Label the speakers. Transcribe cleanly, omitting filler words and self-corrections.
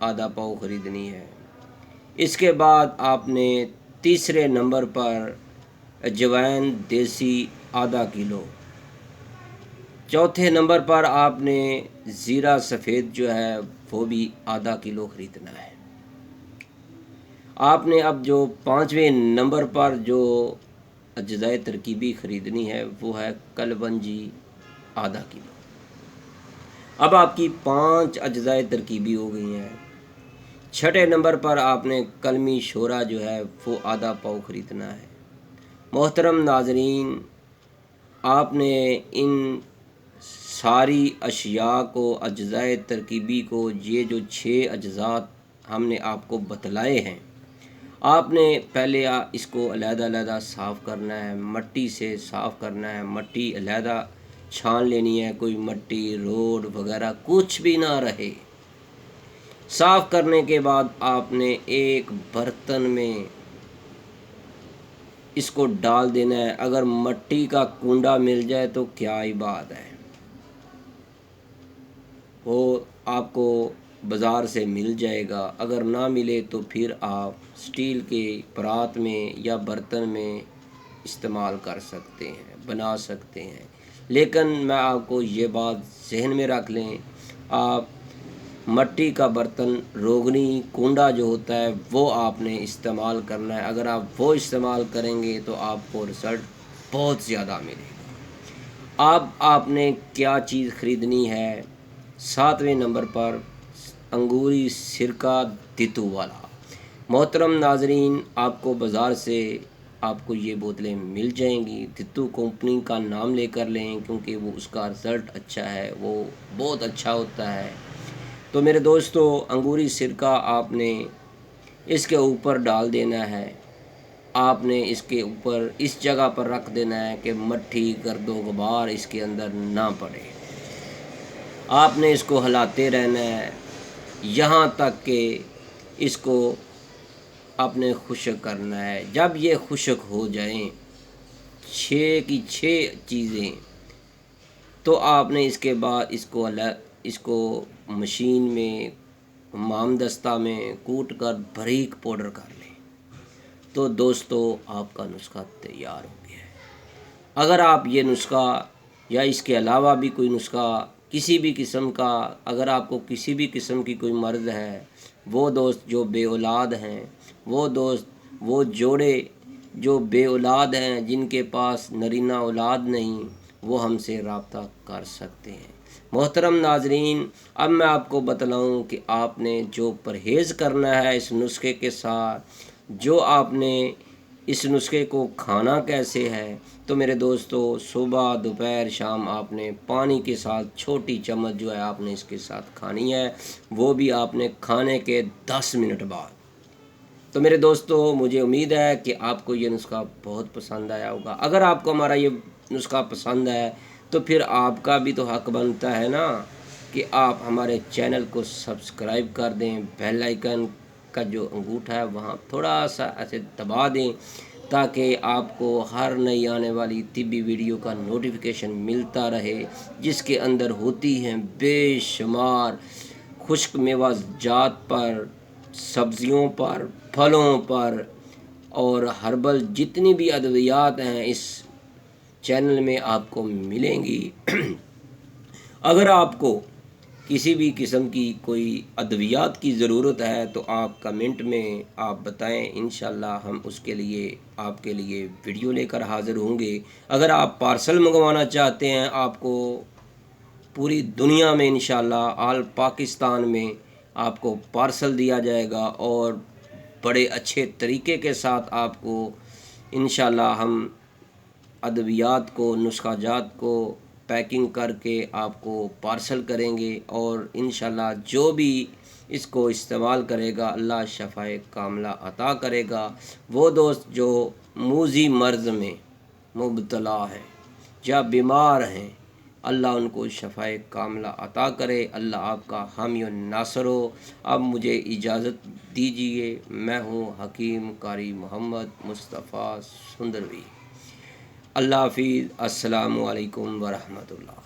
Speaker 1: آدھا پاؤ خریدنی ہے۔ اس کے بعد آپ نے تیسرے نمبر پر اجوائن دیسی آدھا کلو، چوتھے نمبر پر آپ نے زیرہ سفید جو ہے وہ بھی آدھا کلو خریدنا ہے۔ آپ نے اب جو پانچویں نمبر پر جو اجزائے ترکیبی خریدنی ہے وہ ہے کلونجی آدھا کلو۔ اب آپ کی 5 اجزائے ترکیبی ہو گئی ہیں۔ چھٹے نمبر پر آپ نے کلمی شورا جو ہے وہ آدھا پاؤ خریدنا ہے۔ محترم ناظرین، آپ نے ان ساری اشیاء کو، اجزائے ترکیبی کو، یہ جو 6 اجزاء ہم نے آپ کو بتلائے ہیں، آپ نے پہلے اس کو علیحدہ علیحدہ صاف کرنا ہے، مٹی سے صاف کرنا ہے، مٹی علیحدہ چھان لینی ہے، کوئی مٹی روڈ وغیرہ کچھ بھی نہ رہے۔ صاف کرنے کے بعد آپ نے ایک برتن میں اس کو ڈال دینا ہے۔ اگر مٹی کا کنڈا مل جائے تو کیا ہی بات ہے، وہ آپ کو بازار سے مل جائے گا۔ اگر نہ ملے تو پھر آپ سٹیل کے پرات میں یا برتن میں استعمال کر سکتے ہیں، بنا سکتے ہیں۔ لیکن میں آپ کو یہ بات ذہن میں رکھ لیں، آپ مٹی کا برتن، روغنی کنڈا جو ہوتا ہے وہ آپ نے استعمال کرنا ہے۔ اگر آپ وہ استعمال کریں گے تو آپ کو رزلٹ بہت زیادہ ملے گا۔ اب آپ نے کیا چیز خریدنی ہے؟ 7ویں نمبر پر انگوری سرکہ دتو والا۔ محترم ناظرین، آپ کو بازار سے آپ کو یہ بوتلیں مل جائیں گی۔ دتو کمپنی کا نام لے کر لیں کیونکہ وہ اس کا رزلٹ اچھا ہے، وہ بہت اچھا ہوتا ہے۔ تو میرے دوستو، انگوری سرکہ آپ نے اس کے اوپر ڈال دینا ہے۔ آپ نے اس کے اوپر اس جگہ پر رکھ دینا ہے کہ مٹی، گرد و غبار اس کے اندر نہ پڑے۔ آپ نے اس کو ہلاتے رہنا ہے یہاں تک کہ اس کو آپ نے خشک کرنا ہے۔ جب یہ خشک ہو جائیں 6 کی 6 چیزیں، تو آپ نے اس کے بعد اس کو مشین میں، حمام دستہ میں کوٹ کر باریک پاؤڈر کر لیں۔ تو دوستو، آپ کا نسخہ تیار ہو گیا ہے۔ اگر آپ یہ نسخہ یا اس کے علاوہ بھی کوئی نسخہ کسی بھی قسم کا، اگر آپ کو کسی بھی قسم کی کوئی مرض ہے، وہ دوست جو بے اولاد ہیں، وہ دوست، وہ جوڑے جو بے اولاد ہیں، جن کے پاس نرینہ اولاد نہیں، وہ ہم سے رابطہ کر سکتے ہیں۔ محترم ناظرین، اب میں آپ کو بتلاؤں کہ آپ نے جو پرہیز کرنا ہے اس نسخے کے ساتھ، جو آپ نے اس نسخے کو کھانا کیسے ہے، تو میرے دوستو، صبح، دوپہر، شام آپ نے پانی کے ساتھ چھوٹی چمچ جو ہے آپ نے اس کے ساتھ کھانی ہے، وہ بھی آپ نے کھانے کے 10 منٹ بعد۔ تو میرے دوستو، مجھے امید ہے کہ آپ کو یہ نسخہ بہت پسند آیا ہوگا۔ اگر آپ کو ہمارا یہ نسخہ پسند ہے تو پھر آپ کا بھی تو حق بنتا ہے نا کہ آپ ہمارے چینل کو سبسکرائب کر دیں، بیل آئیکن کا جو انگوٹھا ہے وہاں تھوڑا سا ایسے دبا دیں تاکہ آپ کو ہر نئی آنے والی طبی ویڈیو کا نوٹیفیکیشن ملتا رہے، جس کے اندر ہوتی ہیں بے شمار خشک میوہ جات پر، سبزیوں پر، پھلوں پر اور ہربل جتنی بھی ادویات ہیں اس چینل میں آپ کو ملیں گی۔ اگر آپ کو کسی بھی قسم کی کوئی ادویات کی ضرورت ہے تو آپ کمنٹ میں آپ بتائیں، انشاءاللہ ہم اس کے لیے آپ کے لیے ویڈیو لے کر حاضر ہوں گے۔ اگر آپ پارسل منگوانا چاہتے ہیں، آپ کو پوری دنیا میں انشاءاللہ آل پاکستان میں آپ کو پارسل دیا جائے گا اور بڑے اچھے طریقے کے ساتھ آپ کو انشاءاللہ ہم ادویات کو، نسخہ جات کو پیکنگ کر کے آپ کو پارسل کریں گے، اور انشاءاللہ جو بھی اس کو استعمال کرے گا اللہ شفائے کاملہ عطا کرے گا۔ وہ دوست جو موذی مرض میں مبتلا ہے یا بیمار ہیں، اللہ ان کو شفائے کاملہ عطا کرے۔ اللہ آپ کا حامی و ناصر ہو۔ اب مجھے اجازت دیجیے، میں ہوں حکیم قاری محمد مصطفیٰ سندروی۔ اللہ حافظ، السلام علیکم ورحمۃ اللہ۔